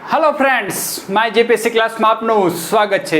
Hello friends, my GPSC class में आपનું સ્વાગત છે।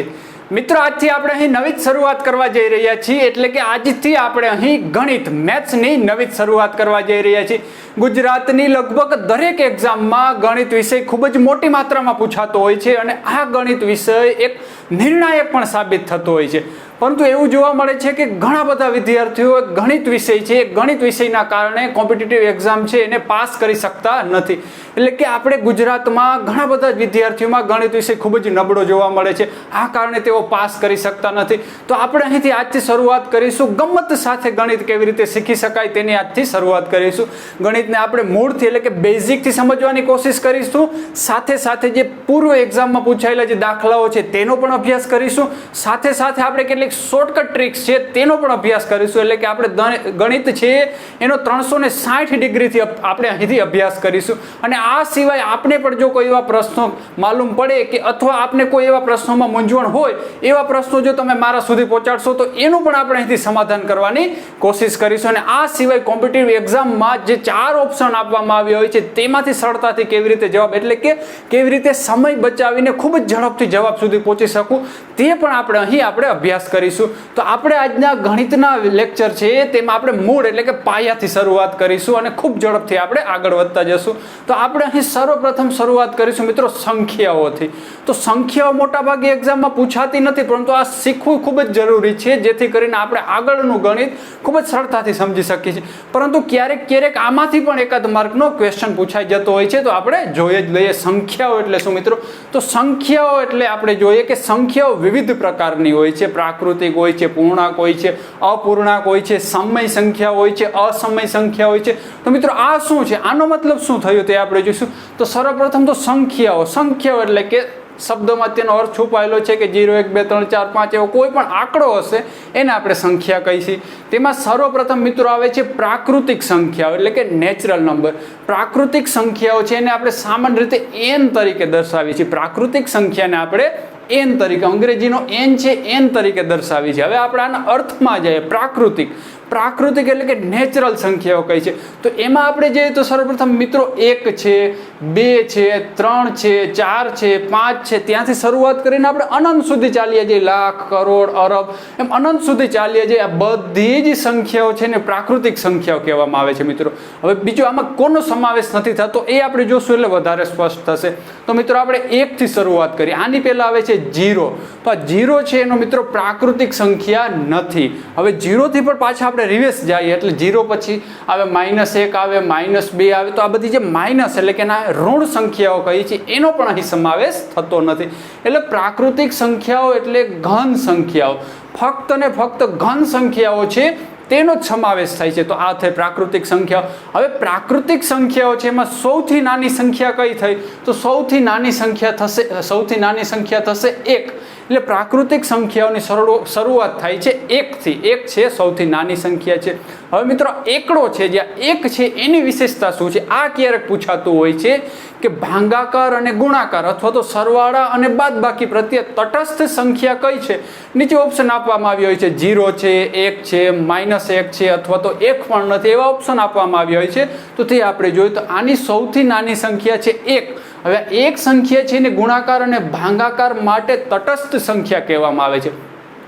મિત્રો, આજથી આપણે અહીં નવી જ શરૂઆત કરવા જઈ રહ્યા છીએ, એટલે કે આજથી આપણે અહીં ગણિત મેથ્સની નવી જ શરૂઆત કરવા જઈ રહ્યા છીએ। ગુજરાતની લગભગ દરેક એક્ઝામમાં ગણિત વિષય ખૂબ જ મોટી માત્રામાં પૂછાતો હોય છે અને આ ગણિત વિષય એક નિર્ણાયક પણ સાબિત થતો હોય છે। પરંતુ એવું જોવા મળે છે કે ઘણા બધા વિદ્યાર્થીઓ ગણિત વિષય છે, ગણિત વિષયના કારણે કોમ્પિટિટિવ એક્ઝામ છે એને પાસ કરી શકતા નથી। એટલે કે આપણે ગુજરાતમાં ઘણા બધા વિદ્યાર્થીઓમાં ગણિત વિષય ખૂબ જ નબળો જોવા મળે છે, આ કારણે તેઓ પાસ કરી શકતા નથી। તો આપણે અહીંથી આજથી શરૂઆત કરીશું, ગમ્મત સાથે ગણિત કેવી રીતે શીખી શકાય તેની આજથી શરૂઆત કરીશું। ગણિતને આપણે મૂળથી એટલે કે બેઝિકથી સમજવાની કોશિશ કરીશું, સાથે સાથે જે પૂર્વ એક્ઝામમાં પૂછાયેલા જે દાખલાઓ છે તેનો પણ અભ્યાસ કરીશું, સાથે સાથે આપણે કેટલીક શોર્ટકટ ટ્રિક્સ છે તેનો પણ અભ્યાસ કરીશું। એટલે કે આપણે ગણિત છે એનો 360 ડિગ્રીથી આપણે અહીંથી અભ્યાસ કરીશું। અને આ સિવાય આપને પણ જો કોઈ એવા પ્રશ્નો માલુમ પડે કે અથવા આપને કોઈ એવા પ્રશ્નોમાં મૂંઝવણ હોય, એવા પ્રશ્નો જો તમે મારા સુધી પહોંચાડશો તો એનું પણ આપણે અહીંથી સમાધાન કરવાની કોશિશ કરીશું। અને આ સિવાય કોમ્પિટિટિવ એક્ઝામમાં જે 4 ઓપ્શન આપવામાં આવ્યા હોય છે તેમાંથી સરળતાથી કેવી રીતે જવાબ એટલે કે કેવી રીતે સમય બચાવીને ખૂબ જ ઝડપથી જવાબ સુધી પહોંચી શકું તે પણ આપણે અહીં અભ્યાસ કરીશું। તો આપણે આજના ગણિતના લેક્ચર છે તેમાં આપણે મૂળ એટલે કે પાયાથી શરૂઆત કરીશું અને ખૂબ ઝડપથી આપણે આગળ વધતા જશું। તો આપણે અહીં સર્વપ્રથમ શરૂઆત કરીશું મિત્રો સંખ્યાઓથી। તો સંખ્યાઓ મોટાભાગે એક્ઝામમાં પૂછાતી નથી, પરંતુ આ શીખવું ખૂબ જ જરૂરી છે જેથી કરીને આપણે આગળનું ગણિત ખૂબ જ સરળતાથી સમજી શકીએ છીએ। પરંતુ ક્યારેક આમાંથી પણ એકાદ માર્કનો ક્વેશ્ચન પૂછાઈ જતો હોય છે, તો આપણે જોઈ જ લઈએ સંખ્યાઓ એટલે શું મિત્રો। તો સંખ્યાઓ એટલે આપણે જોઈએ કે સંખ્યાઓ વિવિધ પ્રકારની હોય છે, પ્રાકૃતિક હોય છે, પૂર્ણાંક હોય છે, અપૂર્ણાંક હોય છે, સમય સંખ્યા હોય છે, અસમય સંખ્યા હોય છે। તો મિત્રો આ શું છે, આનો મતલબ શું થયો તે આપણે જોઈશું। તો સર્વપ્રથમ તો સંખ્યાઓ એટલે કે શબ્દમાં તેનો અર્થ છુપાયેલો છે કે 0 1 2 3 4 5 એવો કોઈ પણ આંકડો હશે એને આપણે સંખ્યા કહીશું। તેમાં સર્વપ્રથમ મિત્રો આવે છે પ્રાકૃતિક સંખ્યાઓ એટલે કે નેચરલ નંબર। પ્રાકૃતિક સંખ્યાઓ છે એને આપણે સામાન્ય રીતે n તરીકે દર્શાવીએ છીએ। પ્રાકૃતિક સંખ્યાને આપણે n તરીકે, અંગ્રેજીનો n છે n તરીકે દર્શાવી છે। હવે આપણે આના અર્થમાં જઈએ, પ્રાકૃતિક એટલે કે નેચરલ સંખ્યાઓ કઈ છે। તો એમાં આપણે જઈએ તો સર્વપ્રથમ મિત્રો 1 છે, 2 છે, 3 છે, 4 છે, 5 છે, ત્યાંથી શરૂઆત કરીને આપણે અનંત સુધી ચાલીએ જઈએ, લાખ, કરોડ, અરબ એમ અનંત સુધી ચાલીએ જઈએ। આ બધી જ સંખ્યાઓ છે ને પ્રાકૃતિક સંખ્યાઓ કહેવામાં આવે છે મિત્રો। હવે બીજો આમાં કોનો સમાવેશ નથી થતો એ આપણે જોશું એટલે વધારે સ્પષ્ટ થશે। તો મિત્રો આપણે 1 થી શરૂઆત કરીએ। આની પહેલા આવે છે 0। તો આ 0 છે એનો મિત્રો પ્રાકૃતિક સંખ્યા નથી। હવે 0 થી પણ પાછા આપણે રિવર્સ જઈએ એટલે 0 પછી આવે -1 આવે, -2 આવે। તો આ બધી જે માઇનસ એટલે કે ના ઋણ સંખ્યાઓ કહી છે એનો પણ અહીં સમાવેશ થતો નથી। એટલે પ્રાકૃતિક સંખ્યાઓ એટલે ઘન સંખ્યાઓ, ફક્ત ને ફક્ત ઘન સંખ્યાઓ છે તેનો જ સમાવેશ થાય છે। તો આ થઈ પ્રાકૃતિક સંખ્યાઓ। હવે પ્રાકૃતિક સંખ્યાઓ છે એમાં સૌથી નાની સંખ્યા કઈ થઈ, તો સૌથી નાની સંખ્યા થશે 1। એટલે પ્રાકૃતિક સંખ્યાઓની શરૂઆત થાય છે 1 થી। 1 છે સૌથી નાની સંખ્યા છે। હવે મિત્રો એકડો છે, જ્યાં 1 છે એની વિશેષતા શું છે, આ ક્યારેક પૂછાતું હોય છે કે ભાગાકાર અને ગુણાકાર અથવા તો સરવાળા અને બાદબાકી પ્રત્યે તટસ્થ સંખ્યા કઈ છે। નીચે ઓપ્શન આપવામાં આવ્યો હોય છે, 0 છે, 1 છે, -1 છે અથવા તો 1 પણ નથી, એવા ઓપ્શન આપવામાં આવ્યા હોય છે। તો તે આપણે જોઈએ તો આની સૌથી નાની સંખ્યા છે 1। હવે એક સંખ્યા છે એને ગુણાકાર અને ભાગાકાર માટે તટસ્થ સંખ્યા કહેવામાં આવે છે।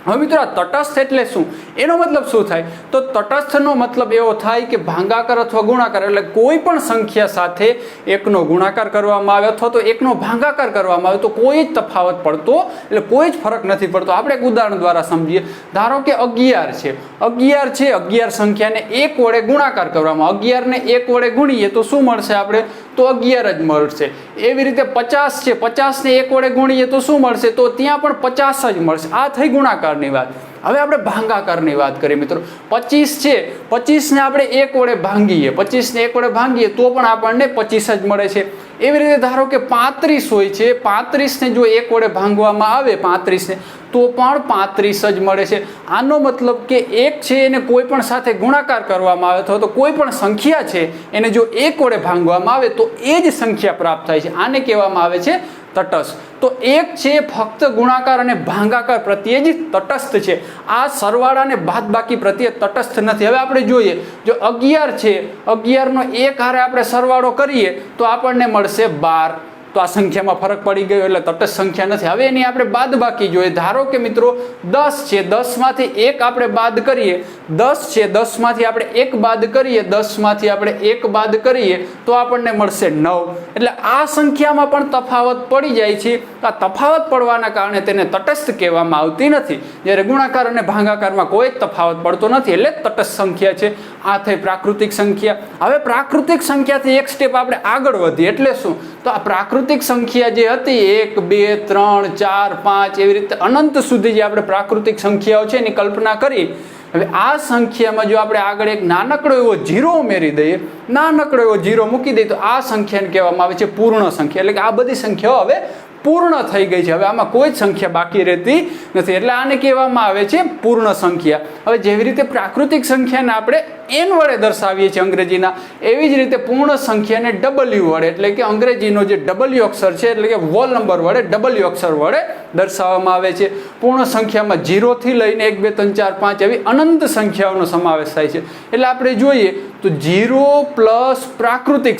હવે મિત્રો આ તટસ્થ એટલે શું, એનો મતલબ શું થાય, તો તટસ્થનો મતલબ એવો થાય કે ભાગાકાર અથવા ગુણાકાર એટલે કોઈ પણ સંખ્યા સાથે 1નો ગુણાકાર કરવામાં આવે અથવા તો 1નો ભાગાકાર કરવામાં આવે તો કોઈ જ તફાવત પડતો એટલે કોઈ જ ફરક નથી પડતો। આપણે એક ઉદાહરણ દ્વારા સમજીએ। ધારો કે 11 છે, 11 સંખ્યાને 1 વડે ગુણાકાર કરવામાં, 11 ને 1 વડે ગુણીએ તો શું મળશે આપણે, તો 11 જ મળશે। એવી રીતે 50 છે, 50 ને 1 વડે ગુણીએ તો શું મળશે, તો ત્યાં પણ 50 જ મળશે। આ થઈ ગુણાકાર ની વાત। હવે આપણે ભાગાકારની વાત કરીએ મિત્રો। 25 છે, 25 ને આપણે 1 વડે ભાંગીએ, 25 ને 1 વડે ભાંગીએ તો પણ આપણને 25 જ મળે છે। એવી રીતે ધારો કે 35 હોય છે, 35 ને જો 1 વડે ભાંગવામાં આવે 35 ને તો પણ 35 જ મળે છે। આનો મતલબ કે 1 છે એને કોઈ પણ સાથે ગુણાકાર કરવામાં આવે અથવા તો કોઈ પણ સંખ્યા છે એને જો 1 વડે ભાંગવામાં આવે તો એ જ સંખ્યા પ્રાપ્ત થાય છે। આને કહેવામાં આવે છે તટસ્થ। તો 1 છે ફક્ત ગુણાકાર અને ભાગાકાર પ્રત્યે જ તટસ્થ છે, આ સરવાળા અને બાદબાકી પ્રત્યે તટસ્થ નથી। હવે આપણે જોઈએ, જો 11 છે, 11 નો 1 હારે આપણે સરવાળો કરીએ તો આપણને મળશે 12। તો આ સંખ્યામાં ફરક પડી ગયો એટલે તટસ્થ સંખ્યા નથી. હવે એની આપણે બાદબાકી જોઈએ. ધારો કે મિત્રો 10 છે, 10 માંથી 1 આપણે બાદ કરીએ, 10 છે 10 માંથી આપણે 1 બાદ કરીએ, 10 માંથી આપણે 1 બાદ કરીએ તો આપણને મળશે 9. એટલે આ સંખ્યામાં પણ તફાવત પડી જાય છે. આ તફાવત પડવાના કારણે તેને તટસ્થ કહેવામાં આવતી નથી. જ્યારે ગુણાકાર અને ભાગાકારમાં કોઈ જ તફાવત પડતો નથી એટલે તટસ્થ સંખ્યા છે. આ થઈ પ્રાકૃતિક સંખ્યા. હવે પ્રાકૃતિક સંખ્યાથી એક સ્ટેપ આપણે આગળ વધીએ એટલે શું? તો આ પ્રાકૃતિક સંખ્યા જે હતી 1 2 3 4 5 એવી રીતે અનંત સુધી જે આપણે પ્રાકૃતિક સંખ્યાઓ છે એની કલ્પના કરી. હવે આ સંખ્યામાં જો આપણે આગળ એક નાનકડો એવો 0 ઉમેરી દઈએ, નાનકડો એવો 0 મૂકી દઈએ તો આ સંખ્યાને કહેવામાં આવે છે પૂર્ણ સંખ્યા. એટલે કે આ બધી સંખ્યાઓ હવે પૂર્ણ થઈ ગઈ છે. હવે આમાં કોઈ જ સંખ્યા બાકી રહેતી નથી એટલે આને કહેવામાં આવે છે પૂર્ણ સંખ્યા. હવે જેવી રીતે પ્રાકૃતિક સંખ્યાને આપણે n વડે દર્શાવીએ છીએ અંગ્રેજીના, એવી જ રીતે પૂર્ણ સંખ્યાને w વડે એટલે કે અંગ્રેજીનો જે w અક્ષર છે એટલે કે હોલ નંબર વડે w અક્ષર વડે દર્શાવવામાં આવે છે. પૂર્ણ સંખ્યામાં 0 થી લઈને 1 2 3 4 5 એવી અનંત સંખ્યાઓનો સમાવેશ થાય છે. એટલે આપણે જોઈએ તો 0 પ્લસ પ્રાકૃતિક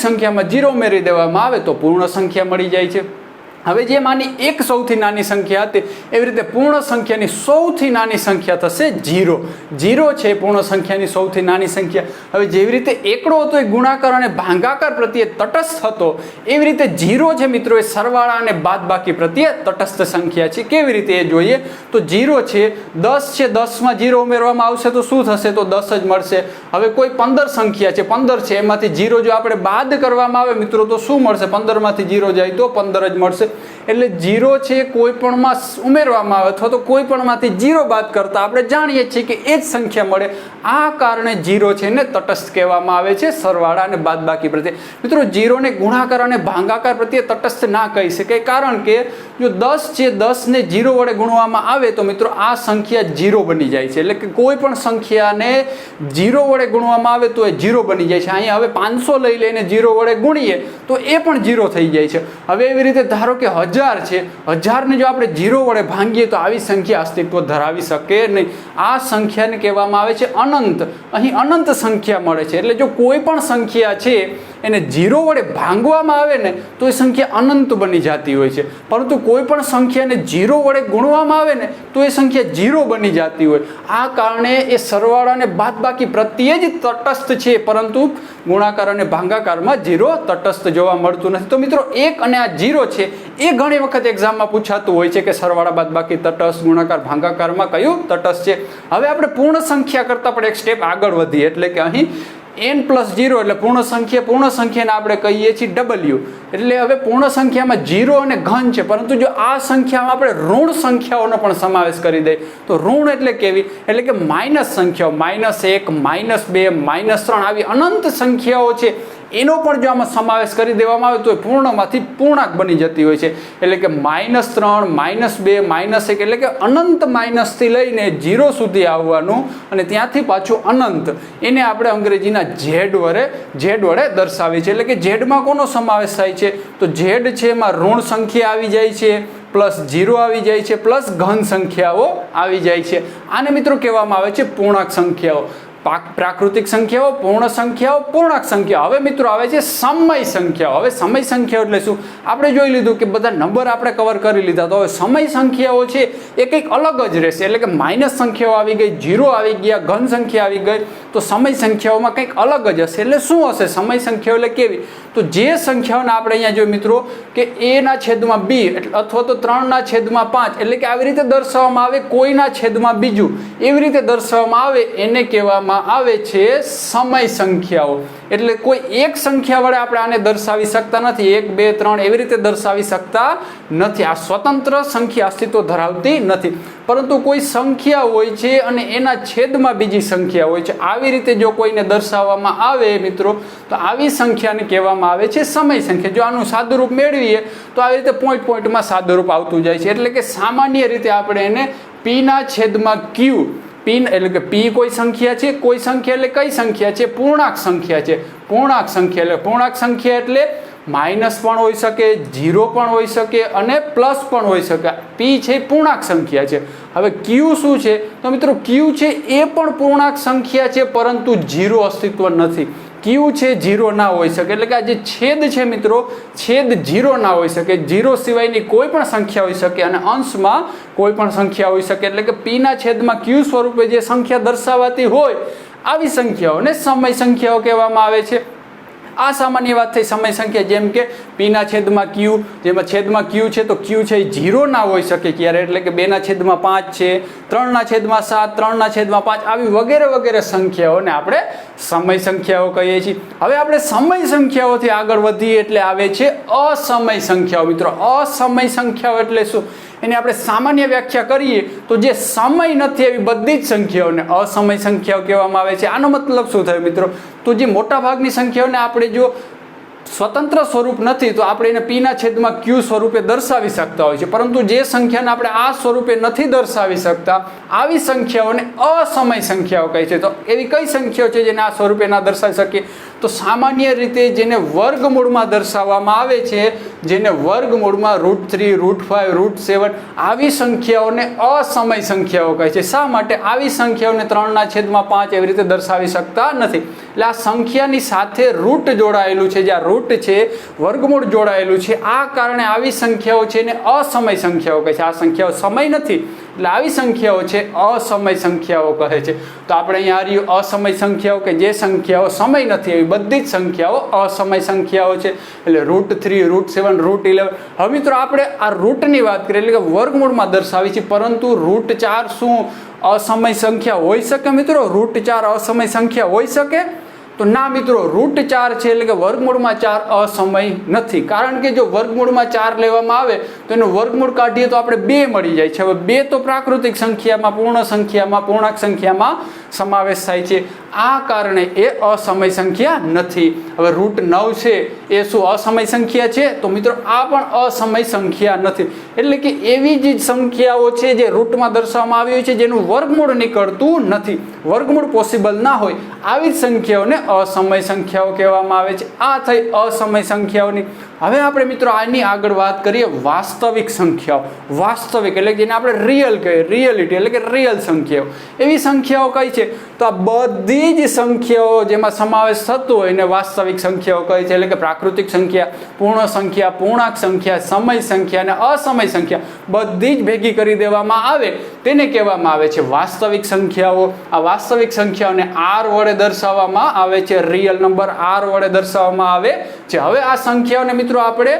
સંખ્યામાં 0 ઉમેરી દેવામાં આવે તો પૂર્ણ સંખ્યા મળી જાય છે. હવે જેમ આની એક સૌથી નાની સંખ્યા હતી એવી રીતે પૂર્ણ સંખ્યાની સૌથી નાની સંખ્યા થશે 0. 0 છે પૂર્ણ સંખ્યાની સૌથી નાની સંખ્યા. હવે જેવી રીતે એકડો હતો એ ગુણાકાર અને ભાગાકાર પ્રત્યે તટસ્થ હતો એવી રીતે 0 છે મિત્રો એ સરવાળા અને બાદબાકી પ્રત્યે તટસ્થ સંખ્યા છે. કેવી રીતે એ જોઈએ તો 0 છે 10 છે 10 માં 0 ઉમેરવામાં આવશે તો શું થશે? તો 10 જ મળશે. હવે કોઈ 15 સંખ્યા છે, 15 છે એમાંથી 0 જો આપણે બાદ કરવામાં આવે મિત્રો તો શું મળશે? 15 માંથી 0 જાય તો 15 જ મળશે. એટલે 0 છે કોઈ પણ માં ઉમેરવામાં આવે અથવા તો કોઈ પણ માંથી 0 બાદ કરતા આપણે જાણીએ છીએ કે એ જ સંખ્યા મળે. આ કારણે 0 છે ને તટસ્થ કહેવામાં આવે છે સરવાળા અને બાદબાકી પ્રત્યે. મિત્રો 0 ને ગુણાકાર અને ભાગાકાર પ્રત્યે તટસ્થ ના કહી શકાય કારણ કે જો 10 છે 10 ને 0 વડે ગુણવામાં આવે તો મિત્રો આ સંખ્યા 0 બની જાય છે. એટલે કે કોઈ પણ સંખ્યાને 0 વડે ગુણવામાં આવે તો એ 0 બની જાય છે. અહીંયા હવે 500 લઈ લઈને 0 વડે ગુણીએ તો એ પણ 0 થઈ જાય છે. હવે એવી રીતે ધારો કે 1000 છે, 1000 ને જો આપણે 0 વડે ભાંગીએ તો આવી સંખ્યા અસ્તિત્વ ધરાવી શકે નહીં. આ સંખ્યાને કહેવામાં આવે છે અનંત. અહીં અનંત સંખ્યા મળે છે. એટલે જો કોઈ પણ સંખ્યા છે એને 0 વડે ભાંગવામાં આવે ને તો એ સંખ્યા અનંત બની જતી હોય છે. પરંતુ કોઈ પણ સંખ્યાને 0 વડે ગુણવામાં આવે ને તો એ સંખ્યા 0 બની જતી હોય. આ કારણે એ સરવાળા અને બાદબાકી પ્રત્યે જ તટસ્થ છે પરંતુ ગુણાકાર અને ભાગાકારમાં 0 તટસ્થ જોવા મળતું નથી. તો મિત્રો 1 અને આ 0 છે એ ઘણી વખત એક્ઝામમાં પૂછાતું હોય છે કે સરવાળા બાદબાકી તટસ્થ, ગુણાકાર ભાગાકારમાં કયું તટસ્થ છે. હવે આપણે પૂર્ણ સંખ્યા કરતાં પણ એક સ્ટેપ આગળ વધીએ એટલે કે અહીં n+0 એટલે પૂર્ણ સંખ્યાને આપણે કહીએ છીએ w. એટલે હવે પૂર્ણ સંખ્યામાં 0 અને ઘન છે પરંતુ જો આ સંખ્યામાં આપણે ઋણ સંખ્યાઓનો પણ સમાવેશ કરી દઈએ તો ઋણ એટલે કેવી? એટલે કે માઇનસ સંખ્યાઓ, -1 -2 -3 આવી અનંત સંખ્યાઓ છે એનો પણ જો આમાં સમાવેશ કરી દેવામાં આવે તો એ પૂર્ણમાંથી પૂર્ણાંક બની જતી હોય છે. એટલે કે -3 -2 -1 એટલે કે અનંત માઇનસથી લઈને 0 સુધી આવવાનું અને ત્યાંથી પાછું અનંત. એને આપણે અંગ્રેજીના z વડે દર્શાવી છે. એટલે કે ઝેડમાં કોનો સમાવેશ થાય છે? તો ઝેડ છે એમાં ઋણ સંખ્યા આવી જાય છે, +0 આવી જાય છે, પ્લસ ઘન સંખ્યાઓ આવી જાય છે. આને મિત્રો કહેવામાં આવે છે પૂર્ણાંક સંખ્યાઓ. પ્રાકૃતિક સંખ્યાઓ, પૂર્ણ સંખ્યાઓ, પૂર્ણાંક સંખ્યાઓ. હવે મિત્રો આવે છે સમય સંખ્યાઓ. હવે સમય સંખ્યાઓ એટલે શું? આપણે જોઈ લીધું કે બધા નંબર આપણે કવર કરી લીધા. તો હવે સમય સંખ્યાઓ છે એ કંઈક અલગ જ રહેશે. એટલે કે માઇનસ સંખ્યાઓ આવી ગઈ, 0 આવી ગયા, ઘન સંખ્યા આવી ગઈ તો સમય સંખ્યાઓમાં કંઈક અલગ જ હશે. એટલે શું હશે સમય સંખ્યાઓ? એટલે કેવી? તો જે સંખ્યાઓને આપણે અહીંયા જોઈએ મિત્રો કે a/b અથવા તો 3/5 એટલે કે આવી રીતે દર્શાવવામાં આવે, કોઈના છેદમાં બીજું એવી રીતે દર્શાવવામાં આવે એને કહેવામાં આવે છે સમય સંખ્યાઓ. એટલે કોઈ એક સંખ્યા વડે આપણે આને દર્શાવી શકતા નથી, 1 2 3 એવી રીતે દર્શાવી શકતા નથી. આ સ્વતંત્ર સંખ્યા અસ્તિત્વ ધરાવતી નથી. પરંતુ કોઈ સંખ્યા હોય છે અને એના છેદમાં બીજી સંખ્યા હોય છે, આવી રીતે જો કોઈને દર્શાવવામાં આવે મિત્રો તો આવી સંખ્યાને કહેવામાં આવે છે સમય સંખ્યા. જો આનું સાદુરૂપ મેળવીએ તો આવી રીતે પોઈન્ટમાં સાદુરૂપ આવતું જાય છે. એટલે કે સામાન્ય રીતે આપણે એને p/q, એટલે કે p કોઈ સંખ્યા છે, કોઈ સંખ્યા એટલે કઈ સંખ્યા છે? પૂર્ણાંક સંખ્યા છે. પૂર્ણાંક સંખ્યા એટલે માઇનસ પણ હોઈ શકે, 0 પણ હોઈ શકે અને પ્લસ પણ હોઈ શકે. p છે પૂર્ણાંક સંખ્યા છે. હવે q શું છે? તો મિત્રો q છે એ પણ પૂર્ણાંક સંખ્યા છે પરંતુ 0 અસ્તિત્વ નથી. ક્યુ છે 0 ના હોઈ શકે, એટલે કે આ જે છેદ છે મિત્રો, છેદ 0 ના હોઈ શકે, 0 સિવાયની કોઈ પણ સંખ્યા હોઈ શકે અને અંશમાં કોઈ પણ સંખ્યા હોઈ શકે, એટલે કે p ના છેદમાં q સ્વરૂપે જે સંખ્યા દર્શાવાતી હોય આવી સંખ્યાઓને સમય સંખ્યાઓ કહેવામાં આવે છે. આ સામાન્ય વાત થઈ સમય સંખ્યા, જેમ કે p ના છેદમાં q, જેમાં છેદમાં q છે તો q છે એ 0 ના હોઈ શકે ક્યારે, એટલે કે 2 ના છેદમાં 5 છે, 3 ના છેદમાં 7, 3 ના છેદમાં 5 આવી વગેરે વગેરે સંખ્યાઓને આપણે સમય સંખ્યાઓ કહીએ છીએ. હવે આપણે સમય સંખ્યાઓથી આગળ વધીએ એટલે આવે છે અસમય સંખ્યાઓ. મિત્રો અસમય સંખ્યાઓ એટલે શું, એની આપણે સામાન્ય વ્યાખ્યા કરીએ તો જે સમય નથી એવી બધી જ સંખ્યાઓને અસમય સંખ્યાઓ કહેવામાં આવે છે. આનો મતલબ શું થયો મિત્રો, તો જે મોટા ભાગની સંખ્યાઓને આપણે જો સ્વતંત્ર સ્વરૂપ નથી તો આપણે એને p ના છેદમાં q સ્વરૂપે દર્શાવી શકતા હોય છે, પરંતુ જે સંખ્યાને આપણે આ સ્વરૂપે નથી દર્શાવી શકતા આવી સંખ્યાઓને અસમય સંખ્યાઓ કહે છે. તો એવી કઈ સંખ્યાઓ છે જેને આ સ્વરૂપે ના દર્શાવી શકીએ, તો સામાન્ય રીતે જેને વર્ગમૂળમાં દર્શાવવામાં આવે છે, જેને વર્ગમૂળમાં √3, √5, √7 આવી સંખ્યાઓને અસમય સંખ્યાઓ કહે છે. શા માટે? આવી સંખ્યાઓને 3 ના છેદમાં 5 એવી રીતે દર્શાવી શકતા નથી. એટલે આ સંખ્યાની સાથે રુટ જોડાયેલું છે, જ્યાં રુટ છે વર્ગમૂળ જોડાયેલું છે, આ કારણે આવી સંખ્યાઓ છે એને અસમય સંખ્યાઓ કહે છે. આ સંખ્યાઓ સમય નથી એટલે આવી સંખ્યાઓ છે અસમય સંખ્યાઓ કહે છે. તો આપણે અહીંયા આ રહ્યું અસમય સંખ્યાઓ, કે જે સંખ્યાઓ સમય નથી એવી બધી જ સંખ્યાઓ અસમય સંખ્યાઓ છે. એટલે √3, √7, √11. હવે મિત્રો આપણે આ રૂટની વાત કરીએ, એટલે કે વર્ગમૂળમાં દર્શાવી છે, પરંતુ √4 શું અસમય સંખ્યા હોઈ શકે મિત્રો? √4 અસમય સંખ્યા હોઈ શકે? તો ના મિત્રો, √4 છે એટલે કે વર્ગમૂળમાં 4 અસમય નથી. કારણ કે જો વર્ગમૂળમાં 4 લેવામાં આવે તો એનું વર્ગમૂળ કાઢીએ તો આપણે 2 મળી જાય છે. હવે 2 તો પ્રાકૃતિક સંખ્યામાં, પૂર્ણ સંખ્યામાં, પૂર્ણાંક સંખ્યામાં સમાવેશ થાય છે, આ કારણે એ અસમય સંખ્યા નથી. હવે √9 છે એ શું અસમય સંખ્યા છે? તો મિત્રો આ પણ અસમય સંખ્યા નથી. એટલે કે એવી જ સંખ્યાઓ છે જે રૂટમાં દર્શાવવામાં આવી હોય છે જેનું વર્ગમૂળ નીકળતું નથી, વર્ગમૂળ પોસિબલ ના હોય, આવી જ સંખ્યાઓને અસમય સંખ્યાઓ કહેવામાં આવે છે. આ થઈ અસમય સંખ્યાઓની. હવે આપણે મિત્રો આની આગળ વાત કરીએ વાસ્તવિક સંખ્યાઓ. વાસ્તવિક એટલે જેને આપણે રિયલ કહીએ, રિયલિટી એટલે કે રિયલ સંખ્યાઓ. એવી સંખ્યાઓ કઈ છે? તો આ બધી જ સંખ્યાઓ જેમાં સમાવેશ થતો હોય એને વાસ્તવિક સંખ્યાઓ કહે છે. એટલે કે પ્રાકૃતિક સંખ્યા, પૂર્ણ સંખ્યા, પૂર્ણાંક સંખ્યા, સમય સંખ્યા અને અસમય સંખ્યા બધી જ ભેગી કરી દેવામાં આવે તેને કહેવામાં આવે છે વાસ્તવિક સંખ્યાઓ. આ વાસ્તવિક સંખ્યાઓને r વડે દર્શાવવામાં આવે છે, રિયલ નંબર r વડે દર્શાવવામાં આવે છે. હવે આ સંખ્યાઓને મિત્રો આપણે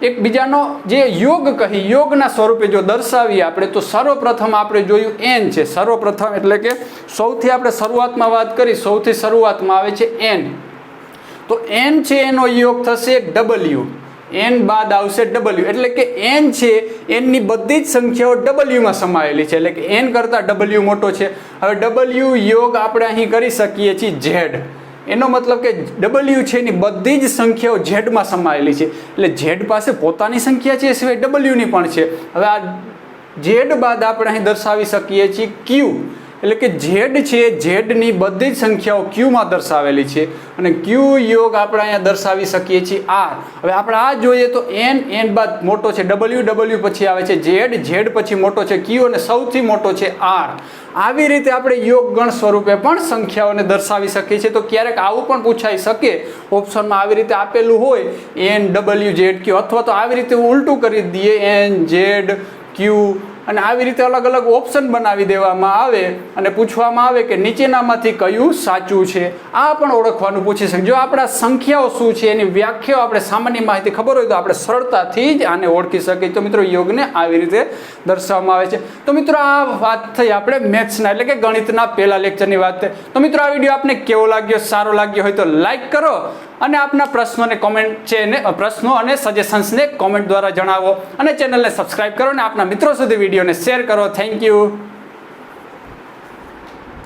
એકબીજાનો જે યોગ કહી, યોગના સ્વરૂપે જો દર્શાવીએ આપણે, તો સર્વપ્રથમ આપણે જોયું n છે. સર્વપ્રથમ એટલે કે સૌથી આપણે શરૂઆતમાં વાત કરી, સૌથી શરૂઆતમાં આવે છે n. તો n છે એનો યોગ થશે w, n બાદ આવશે w, એટલે કે n છે n ની બધી જ સંખ્યાઓ w માં સમાયેલી છે, એટલે કે n કરતા w મોટો છે. હવે w યોગ આપણે અહીં કરી શકીએ છીએ z. એનો મતલબ કે w છે એની બધી જ સંખ્યાઓ z માં સમાયેલી છે, એટલે z પાસે પોતાની સંખ્યા છે સિવાય w ની પણ છે. હવે આ z બાદ આપણે અહીં દર્શાવી શકીએ છીએ q, એટલે કે z છે z ની બધી જ સંખ્યાઓ q માં દર્શાવેલી છે, અને q યોગ આપણે અહીંયા દર્શાવી શકીએ છીએ r. હવે આપણે આ જોઈએ તો n બાદ મોટો છે w પછી આવે છે z પછી મોટો છે q અને સૌથી મોટો છે r. આવી રીતે આપણે યોગ ગણ સ્વરૂપે પણ સંખ્યાઓને દર્શાવી શકીએ છીએ. તો ક્યારેક આવું પણ પૂછાઈ શકે ઓપ્શનમાં, આવી રીતે આપેલું હોય n w z q, અથવા તો આવી રીતે ઉલટું કરી દઈએ n z q, અને આવી રીતે અલગ અલગ ઓપ્શન બનાવી દેવામાં આવે અને પૂછવામાં આવે કે નીચેનામાંથી કયું સાચું છે. આ પણ ઓળખવાનું પૂછી શકે. જો આપણા સંખ્યાઓ શું છે એની વ્યાખ્યાઓ આપણે સામાન્ય માહિતી ખબર હોય તો આપણે સરળતાથી જ આને ઓળખી શકીએ. તો મિત્રો યોગને આવી રીતે દર્શાવવામાં આવે છે. તો મિત્રો આ વાત થઈ આપણે મેથ્સના એટલે કે ગણિતના પહેલા લેક્ચરની વાત થઈ. તો મિત્રો આ વિડીયો આપને કેવો લાગ્યો? સારો લાગ્યો હોય તો લાઈક કરો અને આપના પ્રશ્નોને કોમેન્ટ છે ને પ્રશ્નો અને સજેશન્સને કોમેન્ટ દ્વારા જણાવો, અને ચેનલને સબસ્ક્રાઇબ કરો અને આપના મિત્રો સુધી વિડીયોને શેર કરો. Thank you.